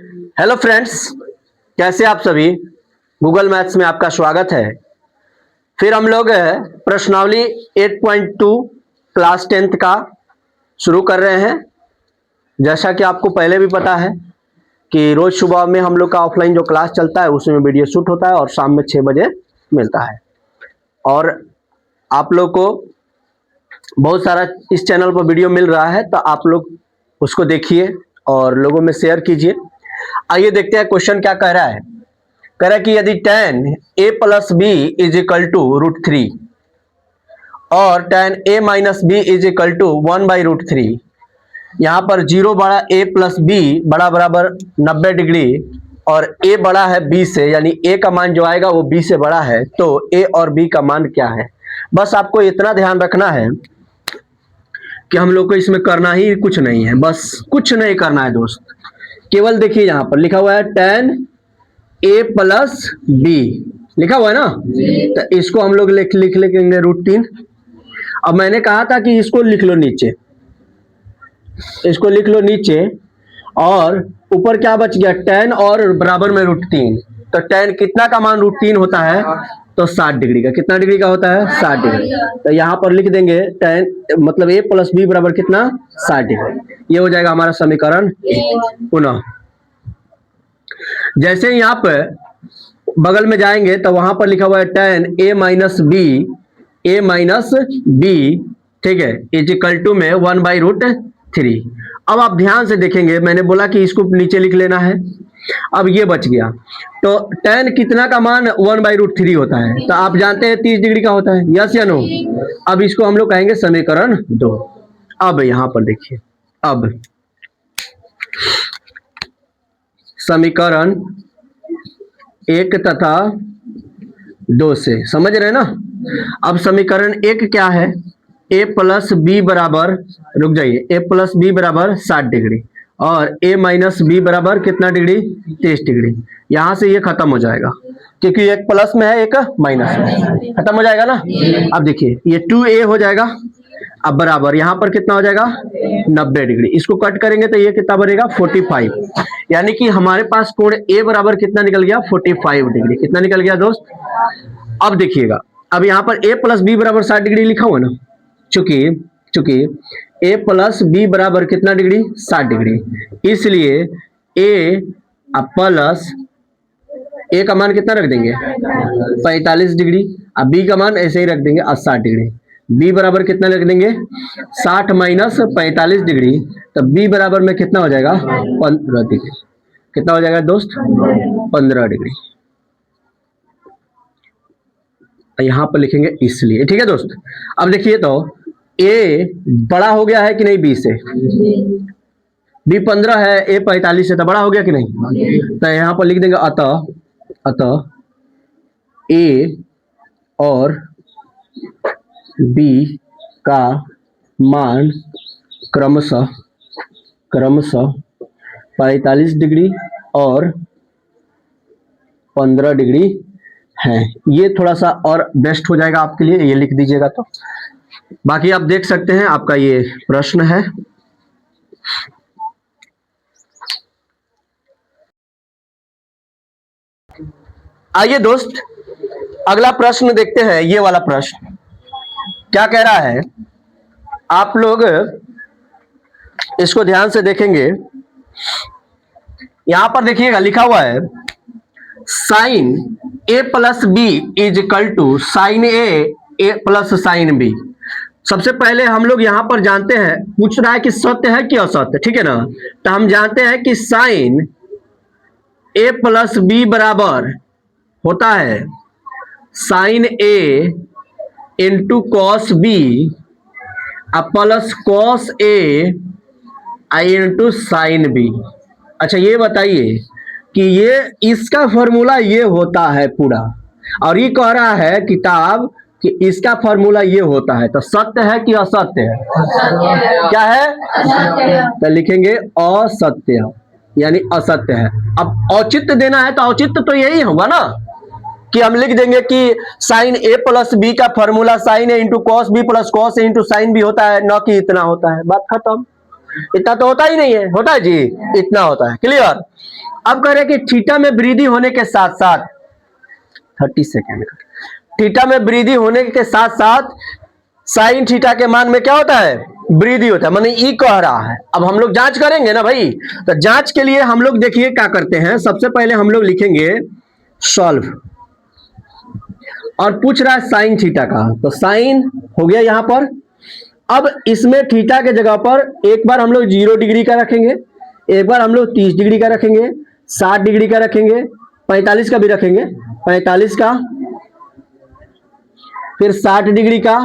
Hello friends, कैसे आप सभी। गूगल मैथ्स में आपका स्वागत है। फिर हम लोग प्रश्नावली 8.2 क्लास 10th का शुरू कर रहे हैं। जैसा कि आपको पहले भी पता है कि रोज सुबह में हम लोग का ऑफलाइन जो क्लास चलता है उसमें वीडियो शूट होता है और शाम में 6 बजे मिलता है। और आप लोग को बहुत सारा इस चैनल पर वीडियो मिल रहा है, तो आप लोग उसको देखिए और लोगों में शेयर कीजिए। आइए देखते हैं क्वेश्चन क्या कह रहा है। कह रहा है कि यदि tan a plus b is equal to √3 और tan a minus b is equal to 1/√3, यहाँ पर 0 बड़ा a प्लस बी बड़ा बराबर 90 डिग्री और a बड़ा है b से, यानी a का मान जो आएगा वो b से बड़ा है, तो a और b का मान क्या है। बस आपको इतना ध्यान रखना है कि हम लोग को इसमें करना ही कुछ नहीं है, बस कुछ नहीं करना है दोस्त। केवल देखिए यहाँ पर लिखा हुआ है tan a प्लस बी लिखा हुआ है ना, तो इसको हम लोग लिख लेंगे √3। अब मैंने कहा था कि इसको लिख लो नीचे, इसको लिख लो नीचे, और ऊपर क्या बच गया tan और बराबर में √3। तो tan कितना का मान √3 होता है, तो 60 डिग्री का। कितना डिग्री का होता है, 60 डिग्री। तो यहाँ पर लिख देंगे tan मतलब a प्लस बी बराबर कितना, 60 डिग्री। ये हो जाएगा हमारा समीकरण। पुनः जैसे यहाँ पे बगल में जाएंगे तो वहां पर लिखा हुआ है tan a माइनस बी, ठीक है, इज इक्वल टू में 1/√3। अब आप ध्यान से देखेंगे, मैंने बोला कि इसको नीचे लिख लेना है। अब ये बच गया, तो tan कितना का मान 1/√3 होता है, तो आप जानते हैं 30 डिग्री का होता है, यस या नो। अब इसको हम लोग कहेंगे समीकरण 2। अब यहां पर देखिए, अब समीकरण 1 तथा 2 से समझ रहे हैं ना। अब समीकरण 1 क्या है, a प्लस बी बराबर, रुक जाइए, a प्लस बी बराबर 60 डिग्री और a माइनस बी बराबर कितना डिग्री, 30 डिग्री। यहां से ये खत्म हो जाएगा क्योंकि एक प्लस में है एक माइनस में, खत्म हो जाएगा ना। अब देखिए ये 2a हो जाएगा, अब बराबर यहाँ पर कितना हो जाएगा, 90 डिग्री। इसको कट करेंगे तो ये कितना बनेगा, 45। यानी कि हमारे पास कोण a बराबर कितना निकल गया, 45 डिग्री। कितना निकल गया दोस्त। अब देखिएगा, अब यहाँ पर a प्लस बी बराबर 60 डिग्री लिखा हुआ ना, चूंकि a प्लस बी बराबर कितना डिग्री, 60 डिग्री, इसलिए a प्लस a का मान कितना रख देंगे, 45 डिग्री। अब b का मान ऐसे ही रख देंगे 60 डिग्री। b बराबर कितना रख देंगे, 60 माइनस 45 डिग्री, तो b बराबर में कितना हो जाएगा, 15 डिग्री। कितना हो जाएगा दोस्त, 15 डिग्री। यहां पर लिखेंगे इसलिए, ठीक है दोस्त। अब देखिए तो a बड़ा हो गया है कि नहीं b से, b 15 है, a 45 है, तो बड़ा हो गया कि नहीं। तो यहां पर लिख देंगे अतः a और b का मान क्रमशः 45 डिग्री और 15 डिग्री है। ये थोड़ा सा और बेस्ट हो जाएगा आपके लिए, ये लिख दीजिएगा। तो बाकी आप देख सकते हैं, आपका ये प्रश्न है। आइए दोस्त अगला प्रश्न देखते हैं। ये वाला प्रश्न क्या कह रहा है, आप लोग इसको ध्यान से देखेंगे। यहां पर देखिएगा लिखा हुआ है sine a plus b is equal to sine A plus sine b. सबसे पहले हम लोग यहां पर जानते हैं, पूछ रहा है कि सत्य है कि असत्य, ठीक है ना। तो हम जानते हैं कि साइन a प्लस बी बराबर होता है sine a into cos B plus cos A into sine b. अच्छा ये बताइए कि ये इसका फॉर्मूला ये होता है पूरा, और ये कह रहा है किताब कि इसका फॉर्मूला ये होता है, तो सत्य है कि असत्य है, क्या है, तो लिखेंगे असत्य, यानी असत्य है। अब औचित्य देना है तो औचित्य तो यही होगा ना कि हम लिख देंगे कि साइन ए प्लस बी का formula sine A into cos B plus cos A into sine B होता है, न कि इतना होता है। बात खत्म। इतना तो होता ही नहीं है, होता है जी, इतना होता है। क्लियर। अब कह रहे कि थीटा में वृद्धि होने के साथ साथ 30 सेकेंड, थीटा में वृद्धि होने के साथ साथ साइन थीटा के मान में क्या होता है, वृद्धि होता है, माने ई कह रहा है। अब हम लोग जांच करेंगे ना भाई, तो जांच के लिए हम लोग देखिए क्या करते हैं, सबसे पहले हम लोग लिखेंगे सॉल्व, और पूछ रहा है साइन थीटा का, तो साइन हो गया यहां पर। अब इसमें थीटा के जगह पर एक बार हम लोग 0 डिग्री का रखेंगे, एक बार हम लोग 30 डिग्री का रखेंगे, 60 डिग्री का रखेंगे, 45 का भी रखेंगे, 45 का, फिर 60 डिग्री का,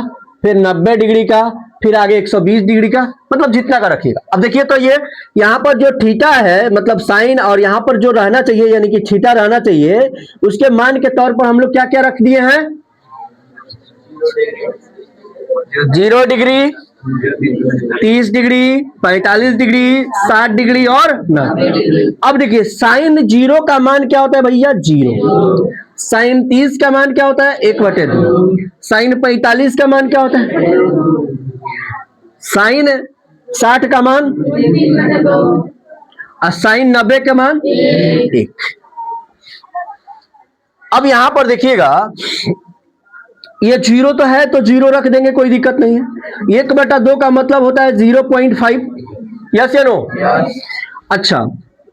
फिर 90 डिग्री का, फिर आगे 120 डिग्री का, मतलब जितना का रखिएगा। अब देखिए तो ये यहां पर जो थीटा है मतलब साइन, और यहां पर जो रहना चाहिए यानी कि थीटा रहना चाहिए, उसके मान के तौर पर हम लोग क्या क्या रख दिए हैं, 0 डिग्री, 30 डिग्री, 45 डिग्री, 60 डिग्री और 90। अब देखिए साइन 0 का मान क्या होता है भैया, 0। साइन 30 का मान क्या होता है, 1/2। साइन 45 का मान क्या होता है, साइन 60 का मान, और साइन 90 का मान 1। अब यहां पर देखिएगा ये 0 तो है तो 0 रख देंगे, कोई दिक्कत नहीं है। 1/2 का मतलब होता है 0.5, यस या नो? अच्छा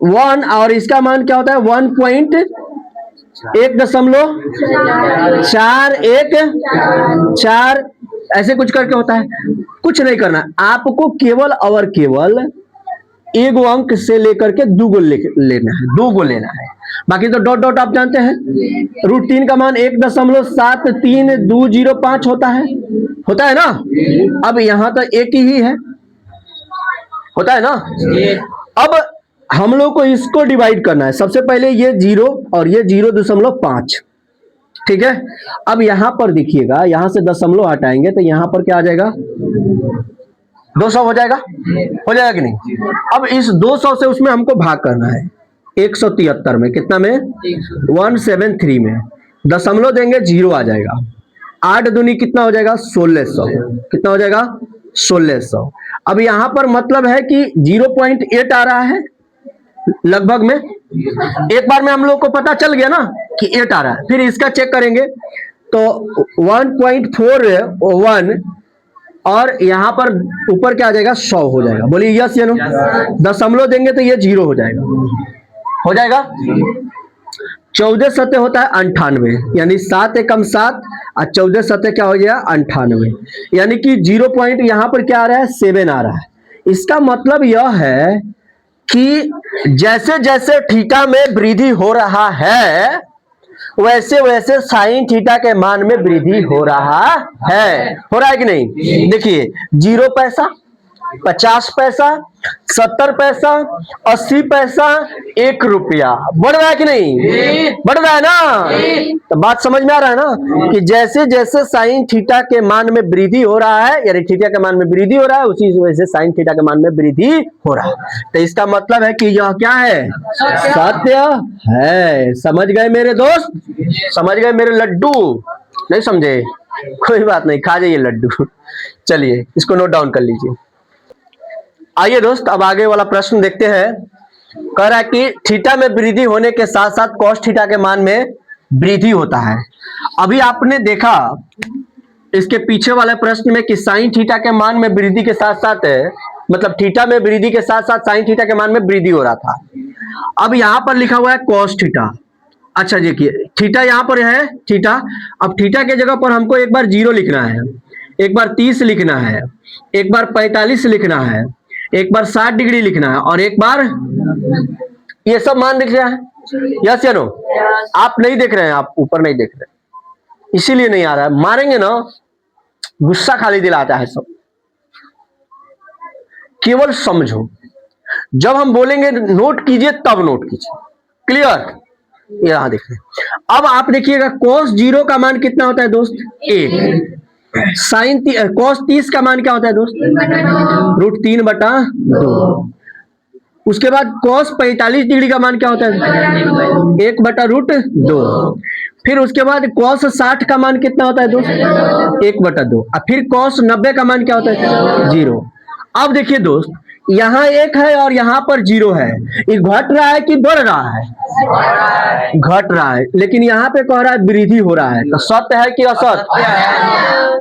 1, और इसका मान क्या होता है 1.1.414 ऐसे कुछ करके होता है। कुछ नहीं करना, आपको केवल और केवल एक अंक से लेकर के 2 लेना है, 2 लेना है, बाकी तो डॉट डॉट आप जानते हैं। √3 का मान 1.73205 होता है ना। अब यहां तो एक ही है, होता है ना। अब हम लोग को इसको डिवाइड करना है, सबसे पहले ये 0 और ये 0.5, ठीक है। अब यहां पर देखिएगा, यहां से दशमलव हटाएंगे तो यहां पर क्या आ जाएगा, 200 हो जाएगा कि नहीं। अब इस 200 से उसमें हमको भाग करना है 173 में, कितना में, 173 में, दशमलव देंगे 0 आ जाएगा, 8 दूनी कितना हो जाएगा 1600, कितना हो जाएगा 1600। अब यहां पर मतलब है कि 0.8 आ रहा है लगभग में, एक बार में हम लोग को पता चल गया ना कि 8 आ रहा है। फिर इसका चेक करेंगे तो 1.41 और यहां पर ऊपर क्या आ जाएगा 100 हो जाएगा, बोलिए यस या नो। दशमलव देंगे तो ये 0 हो जाएगा, 14 सतह होता है 98, यानी 7 एकम 7 और 14 सतह क्या हो गया 98, यानी कि 0 पॉइंट यहां पर क्या आ रहा है 7 आ रहा है। इसका मतलब यह है कि जैसे जैसे थीटा में वृद्धि हो रहा है वैसे वैसे साइन थीटा के मान में वृद्धि हो रहा है कि नहीं। देखिए 0 पैसा, 50 पैसा, 70 पैसा, 80 पैसा, 1 रुपया, बढ़ रहा है कि नहीं, बढ़ रहा है ना। तो बात समझ में आ रहा है ना कि जैसे जैसे साइन थीटा के मान में वृद्धि हो रहा है, यानी थीटा के मान में वृद्धि हो रहा है, उसी वजह से साइन थीटा के मान में वृद्धि हो रहा है। तो इसका मतलब है कि यह क्या है, सत्य है। समझ गए मेरे दोस्त, समझ गए मेरे लड्डू, नहीं समझे कोई बात नहीं, खा जाइए लड्डू। चलिए इसको नोट डाउन कर लीजिए। आइए दोस्त अब आगे वाला प्रश्न देखते हैं। कह रहा है कि थीटा में वृद्धि होने के साथ साथ कॉस थीटा के मान में वृद्धि होता है। अभी आपने देखा इसके पीछे वाले प्रश्न में कि साइन थीटा के मान में वृद्धि के साथ साथ मतलब थीटा में वृद्धि के साथ साथ साइन थीटा के मान में वृद्धि हो रहा था। अब यहां पर लिखा हुआ है कॉस थीटा। अच्छा देखिए थीटा यहां पर है थीटा, अब थीटा के जगह पर हमको एक बार 0 लिखना है, एक बार 30 लिखना है, एक बार 45 लिखना है, एक बार 60 डिग्री लिखना है, और एक बार ये सब मान लिख रहा है, यस या नो। आप नहीं देख रहे हैं, आप ऊपर नहीं देख रहे, इसीलिए नहीं आ रहा है। मारेंगे ना, गुस्सा खाली दिलाता है सब। केवल समझो, जब हम बोलेंगे नोट कीजिए तब नोट कीजिए, क्लियर। यहां देखिए, अब आप देखिएगा cos 0 का मान कितना होता है दोस्त 1, साइन cos 30 का मान क्या होता है दोस्त √3/2, उसके बाद cos 45 डिग्री का मान क्या होता है 1/√2, फिर उसके बाद cos 60 का मान कितना होता है दोस्त 1/2, और फिर cos 90 का मान क्या होता है 0। अब देखिए दोस्त यहाँ 1 है और यहाँ पर 0 है, ये घट रहा है कि बढ़ रहा है? घट रहा है। लेकिन यहाँ पे कह रहा है वृद्धि हो रहा है, तो सत्य है कि असत्य?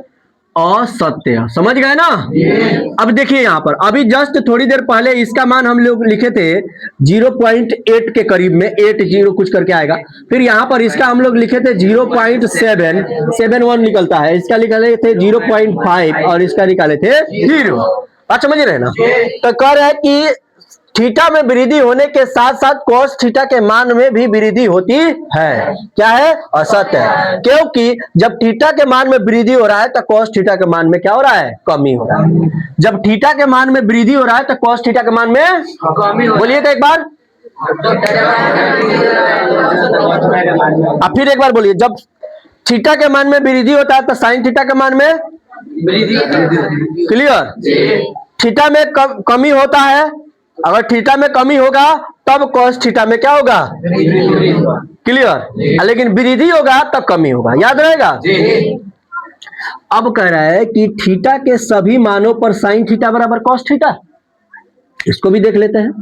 असत्य। समझ गए ना? अब देखिए यहाँ पर अभी जस्ट थोड़ी देर पहले इसका मान हम लोग लिखे थे 0.8 के करीब में, 80 कुछ करके आएगा। फिर यहाँ पर इसका हम लोग लिखे थे 0.771 निकलता है, इसका निकाले थे 0.5 और इसका निकाले थे 0। बात समझ रहे हैं ना? तो कह रहे हैं कि थीटा में वृद्धि होने के साथ साथ cos थीटा के मान में भी वृद्धि होती है। क्या है? असत्य है। क्योंकि जब थीटा के मान में वृद्धि हो रहा है तो cos थीटा के मान में क्या हो रहा है? कमी हो रहा है। जब थीटा के मान में वृद्धि हो रहा है तो cos थीटा के मान में कमी। बोलिएगा एक बार, अब फिर एक बार बोलिए। जब थीटा के मान में वृद्धि होता है तो साइन थीटा के मान में वृद्धि। क्लियर? थीटा में कमी होता है, अगर थीटा में कमी होगा तब cos थीटा में क्या होगा? क्लियर? लेकिन वृद्धि होगा तब कमी होगा। याद रहेगा? अब कह रहा है कि थीटा के सभी मानों पर साइन थीटा बराबर cos थीटा, इसको भी देख लेते हैं।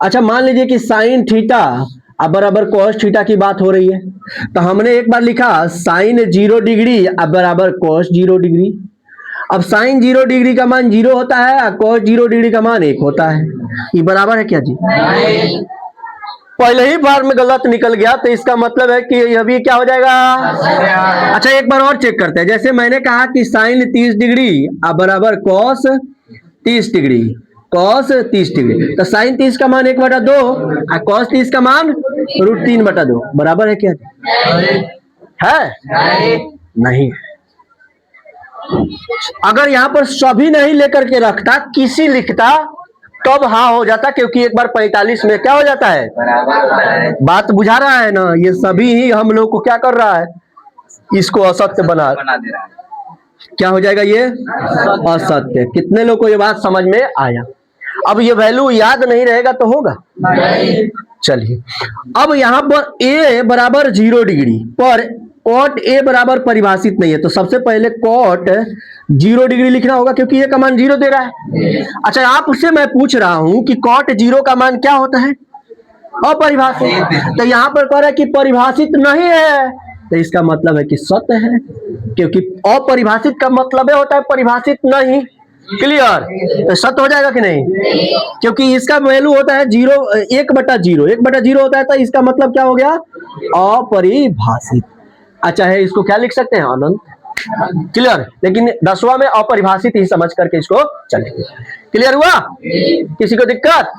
अच्छा, मान लीजिए कि साइन थीटा अब बराबर cos थीटा की बात हो रही है, तो हमने एक बार लिखा साइन 0 डिग्री अब बराबर cos 0 डिग्री। अब साइन 0 डिग्री का मान 0 होता है और cos 0 डिग्री का मान 1 होता है। ये बराबर है क्या जी? पहले ही बार में गलत निकल गया, तो इसका मतलब है कि अभी क्या हो जाएगा? अच्छा, एक बार और चेक करते हैं। जैसे मैंने कहा कि साइन 30 डिग्री अब बराबर cos 30 डिग्री, cos 30 डिग्री, तो साइन 30 का मान 1/2 और cos 30 का मान √3/2 बराबर है क्या? है? नहीं। अगर यहाँ पर सभी नहीं लेकर के रखता, किसी लिखता, तब हाँ हो जाता, क्योंकि एक बार 45 में क्या हो जाता है? बात बुझा रहा है ना? ये सभी ही हम लोग को क्या कर रहा है? इसको असत्य बना दे रहा है। क्या हो जाएगा ये? असत्य। कितने लोग को ये बात समझ में आया? अब ये वैल्यू याद नहीं रहेगा तो होगा? चलिए, अब यहाँ पर a बराबर 0 डिग्री पर cot a बराबर परिभाषित नहीं है, तो सबसे पहले cot 0 डिग्री लिखना होगा, क्योंकि ये का मान 0 दे रहा है। अच्छा, आपसे मैं पूछ रहा हूं कि cot 0 का मान क्या होता है? अपरिभाषित। तो यहाँ पर कह रहा है कि परिभाषित नहीं है, तो इसका मतलब है कि सत्य है, क्योंकि अपरिभाषित का मतलब होता है परिभाषित नहीं। क्लियर? तो सत्य हो जाएगा कि नहीं? क्योंकि इसका वैल्यू होता है 1/0, 1/0 होता है, तो इसका मतलब क्या हो गया? अपरिभाषित। अच्छा है, इसको क्या लिख सकते हैं? अनंत। क्लियर? लेकिन 10वां में अपरिभाषित ही समझ करके इसको चलेंगे। क्लियर हुआ? किसी को दिक्कत?